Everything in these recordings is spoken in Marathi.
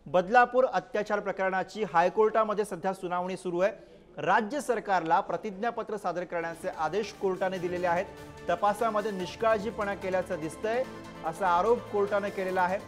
बदलापूर अत्याचार प्रकरणाची हायकोर्टामध्ये सध्या सुनावणी सुरू आहे। राज्य सरकारला प्रतिज्ञापत्र सादर करण्याचे आदेश कोर्टाने दिलेले आहेत। तपासामध्ये निष्काळजीपणा केल्याचं दिसतंय असा आरोप कोर्टाने केलेला आहे।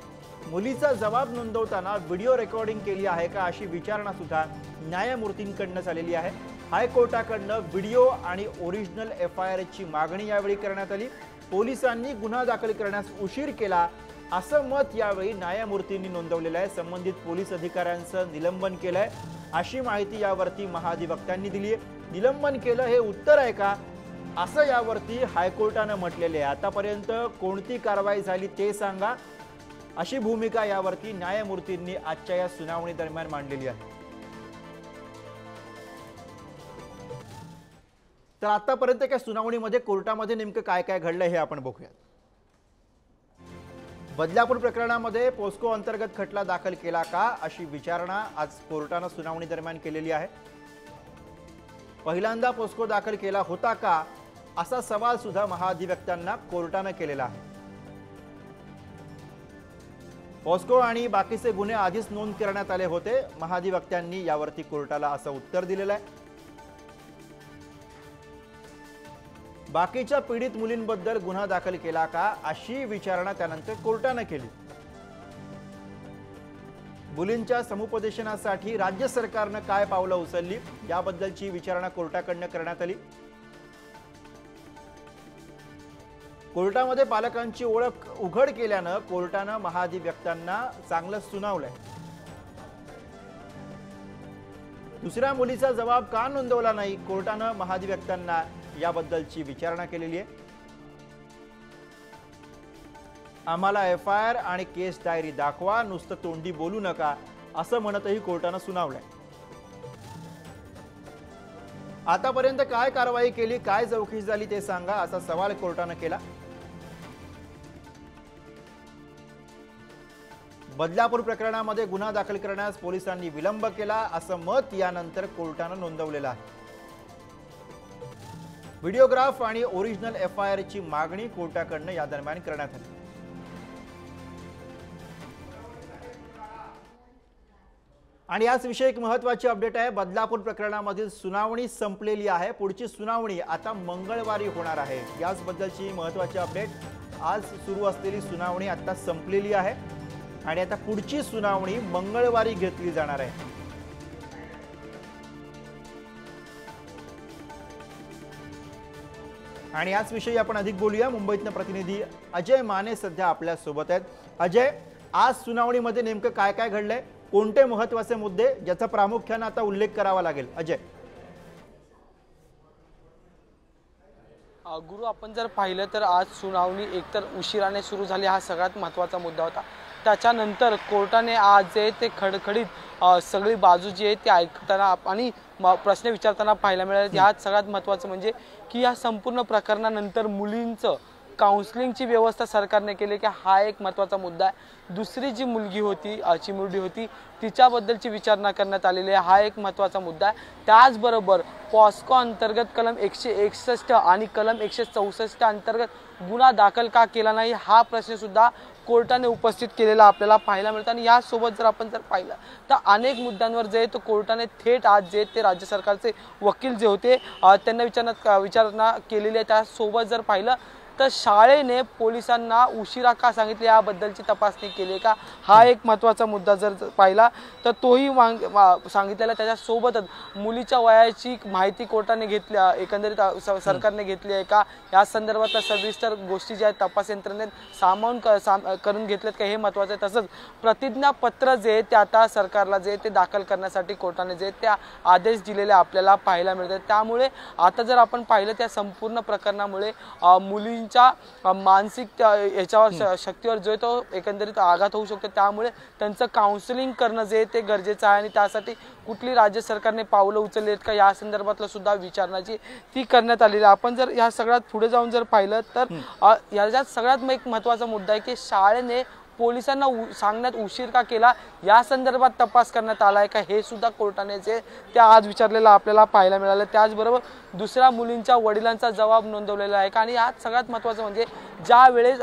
मुलीचा जबाब नोंदवताना व्हिडिओ रेकॉर्डिंग केली आहे का अशी विचारणा सुद्धा न्यायमूर्तींकडून झालेली आहे। हायकोर्टाकडून व्हिडिओ आणि ओरिजिनल एफआयआर ची मागणी यावेळी करण्यात आली। पोलिसांनी गुन्हा दाखल करण्यास उशीर केला असं मत यावेळी न्यायमूर्तींनी नोंदवलेलं आहे। संबंधित पोलीस अधिकाऱ्यांचं निलंबन केलंय अशी माहिती यावरती महाधिवक्त्यांनी दिली आहे। निलंबन केलं हे उत्तर आहे का असं यावरती हायकोर्टाने म्हटलेले आहे। आतापर्यंत कोणती कारवाई झाली ते सांगा अशी भूमिका यावरती न्यायमूर्तींनी आजच्या या सुनावणी दरम्यान मांडलेली आहे। तर आतापर्यंत त्या सुनावणीमध्ये कोर्टामध्ये नेमकं काय काय घडलं हे आपण बघूया। बदलापूर प्रकरणामध्ये पोस्को अंतर्गत खटला दाखल केला का अशी विचारणा आज कोर्टाने सुनावणी दरम्यान केलेली आहे। पहिल्यांदा पोस्को दाखल केला होता का असा सवाल सुद्धा महाधिवक्त्यांना कोर्टाने केलेला आहे। पोस्को आणि बाकीचे गुन्हे आधीच नोंद करण्यात आले होते। महाधिवक्त्यांनी यावरती कोर्टाला असं उत्तर दिलेलं आहे। बाकीच्या पीडित मुलींबद्दल गुन्हा दाखल केला का अशी विचारणा त्यानंतर कोर्टाने केली। मुलींच्या समुपदेशनासाठी राज्य सरकारने काय पावलं उचलली याबद्दलची विचारणा कोर्टाकडून करण्यात आली। कोर्टामध्ये पालकांची ओळख उघड केल्यानं कोर्टाने महाधिवक्त्यांना चांगलं सुनावलंय। दुसऱ्या मुलीचा जबाब का नोंदवला नाही कोर्टाने महाधिवक्त्यांना याबद्दलची विचारणा केलेली आहे। आम्हाला एफआयआर आणि केस डायरी दाखवा, नुसतं तोंडी बोलू नका असं म्हणतही कोर्टाने सुनावलंय। आतापर्यंत काय कारवाई केली, काय चौकशी झाली ते सांगा असा सवाल कोर्टाने केला। बदलापूर प्रकरणामध्ये गुन्हा दाखल करण्यास पोलिसांनी विलंब केला असं मत यानंतर कोर्टाने नोंदवलेलं आहे। व्हिडिओग्राफ आणि ओरिजिनल एफआयआर ची मागणी कोर्टाकडून या दरम्यान करण्यात आली। आणि याच विषयी एक महत्त्वाची अपडेट आहे। बदलापूर प्रकरणामधील सुनावणी संपलेली आहे। पुढची सुनावणी आता मंगळवारी होणार आहे। याच बद्दलची महत्त्वाची अपडेट। आज सुरू असलेली सुनावणी आता संपलेली आहे आणि आता पुढची सुनावणी मंगळवारी घेतली जाणार आहे। आणि याच विषयी आपण अधिक बोलूया। मुंबईतनं प्रतिनिधी अजय माने सध्या आपल्या सोबत आहेत। अजय, आज सुनावणीमध्ये नेमकं काय काय घडलंय, कोणते महत्त्वाचे मुद्दे ज्याचा प्रामुख्याने आता उल्लेख करावा लागेल? अजय, गुरु, आपण जर पाहिलं तर आज सुनावणी एकतर उशिराने सुरू झाली हा सगळ्यात महत्त्वाचा मुद्दा होता। त्याच्यानंतर कोर्टाने आज जे ते खडखडीत सगळी बाजू जी आहे ती ऐकताना आणि प्रश्न विचारताना पाहायला मिळाले। यात सगळ्यात महत्त्वाचं म्हणजे की या संपूर्ण प्रकरणानंतर मुलींचं काउन्सिलिंगची व्यवस्था सरकारने केली की हा एक महत्त्वाचा मुद्दा आहे। दुसरी जी मुलगी होती चिमुरडी होती तिच्याबद्दलची विचारणा करण्यात आलेली आहे, हा एक महत्त्वाचा मुद्दा आहे। त्याचबरोबर पॉस्को अंतर्गत कलम 161 आणि कलम 164 अंतर्गत गुन्हा दाखल का केला नाही हा प्रश्न सुद्धा कोर्टाने उपस्थित केलेला आपल्याला पाहायला मिळतं। आणि यासोबत जर आपण पाहिलं तर अनेक मुद्द्यांवर जे तो कोर्टाने थेट आज जे ते राज्य सरकारचे वकील जे होते त्यांना विचारणा केलेली आहे। त्यासोबत जर पाहिलं तर शाळेने पोलिसांना उशिरा का सांगितले याबद्दलची तपासणी केली का हा एक महत्त्वाचा मुद्दा जर पाहिला तर तोही सांगितलेला। त्याच्यासोबतच मुलीच्या वयाची माहिती कोर्टाने घेतली, एकंदरीत सरकारने घेतली आहे का या संदर्भातल्या सविस्तर गोष्टी ज्या तपास यंत्रणेत सामावून करून घेतलेत का हे महत्त्वाचं आहे। तसंच प्रतिज्ञापत्र जे ते आता सरकारला जे ते दाखल करण्यासाठी कोर्टाने जे त्या आदेश दिलेले आपल्याला पाहायला मिळतात। त्यामुळे आता जर आपण पाहिलं त्या संपूर्ण प्रकरणामुळे मुली मानसिक याच्यावर शक्तीवर जो तो एकंदरीत आघात होऊ शकतो। त्यामुळे त्यांचं काउन्सिलिंग करणं जे ते गरजेचं आहे आणि त्यासाठी कुठली राज्य सरकारने पावलं उचलली आहेत का या संदर्भातलं सुद्धा विचारणाची ती करण्यात आलेली आहे। आपण जर या सगळ्यात पुढे जाऊन जर पाहिलं तर याच्यात सगळ्यात एक महत्त्वाचा मुद्दा आहे की शाळेने पोलिसांना सांगण्यात उशीर का केला या संदर्भात तपास करण्यात आला आहे का हे सुद्धा कोर्टाने जे त्या आज विचारलेलं आपल्याला पाहायला मिळालं। त्याचबरोबर दुसऱ्या मुलींच्या वडिलांचा जबाब नोंदवलेला आहे का आणि आज सगळ्यात महत्त्वाचं म्हणजे ज्या वेळेस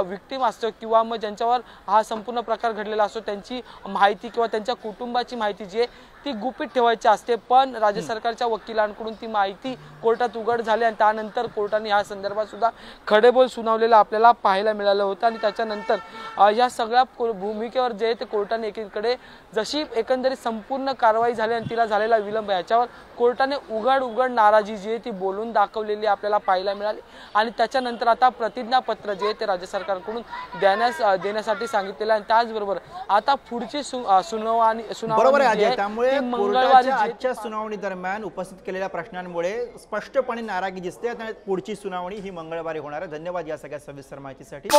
विक्टिम असतो किंवा मग ज्यांच्यावर हा संपूर्ण प्रकार घडलेला असतो त्यांची माहिती किंवा त्यांच्या कुटुंबाची माहिती जी आहे ती गुपित ठेवायची असते, पण राज्य सरकारच्या वकिलांकडून ती माहिती कोर्टात उघड झाली आणि त्यानंतर कोर्टाने या संदर्भात सुद्धा खडेबोल सुनावलेलं आपल्याला पाहायला मिळालं होतं। आणि त्याच्यानंतर या सगळ्या भूमिकेवर जे ते कोर्टाने एकीकडे जशी एकंदरीत संपूर्ण कारवाई झाली आणि तिला झालेला विलंब याच्यावर कोर्टाने उघड नाराजी जी आहे ती बोलून दाखवलेली आपल्याला पाहायला मिळाली आणि त्याच्यानंतर आता प्रतिज्ञापत्र जे ते राज्य सरकारकडून देण्यासाठी सांगितलेलं आहे। त्याचबरोबर आता पुढची सुनावणी त्यामुळे कोर्टाच्या आजच्या सुनावणी दरम्यान उपस्थित केलेल्या प्रश्नांमुळे स्पष्टपणे नाराजी दिसते आणि पुढची सुनावणी ही मंगळवारी होणार आहे। धन्यवाद या सगळ्या सविस्तर माहितीसाठी।